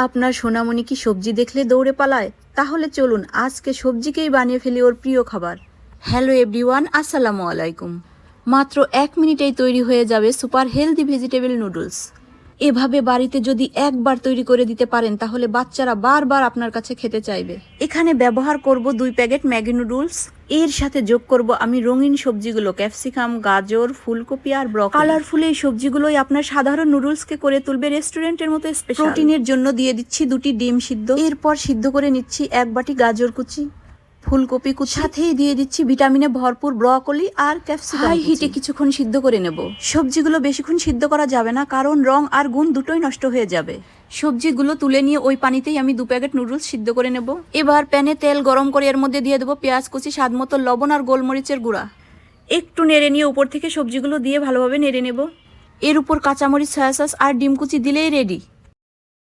আপনার সোনামণি কি সবজি দেখলে দৌড়ে পালায়? তাহলে চলুন আজকে সবজিকেই বানিয়ে ফেলি ওর প্রিয় খাবার। হ্যালো এভরিওয়ান, আসসালামু আলাইকুম। মাত্র 1 মিনিটেই তৈরি হয়ে যাবে সুপার হেলদি ভেজিটেবল নুডলস। এভাবে বাড়িতে যদি একবার তৈরি করে দিতে পারেন তাহলে বাচ্চারা বারবার আপনার কাছে খেতে চাইবে। এখানে ব্যবহার করব 2 প্যাকেট ম্যাগি নুডলস। এর সাথে যোগ করব আমি রঙিন সবজিগুলো, ক্যাপসিকাম, গাজর, ফুলকপি আর ব্রকলি। কালারফুল এই সবজিগুলোই আপনার সাধারণ নুডলসকে করে তুলবে রেস্টুরেন্টের মতো স্পেশাল। প্রোটিনের জন্য দিয়ে দিচ্ছি 2টি ডিম সিদ্ধ। এরপর সিদ্ধ করে নিচ্ছি 1 বাটি গাজর কুচি, ফুলকপি কুচি, সাথেই দিয়ে দিচ্ছি ভিটামিনে ভরপুর ব্রকলি আর ক্যাপসিকাম। হাই হিটে কিছুক্ষণ সিদ্ধ করে নেব। সবজিগুলো বেশিক্ষণ সিদ্ধ করা যাবে না, কারণ রং আর গুণ দুটোই নষ্ট হয়ে যাবে। সবজিগুলো তুলে নিয়ে ওই পানিতেই আমি 2 প্যাকেট নুডলস সিদ্ধ করে নেব। এবার প্যানে তেল গরম করে এর মধ্যে দিয়ে দেবো পেঁয়াজ কুচি, স্বাদ মতো লবণ আর গোলমরিচের গুঁড়া। একটু নেড়ে নিয়ে উপর থেকে সবজিগুলো দিয়ে ভালোভাবে নেড়ে নেব। এর উপর কাঁচামরিচ, সয়া সস আর ডিম কুচি দিলেই রেডি।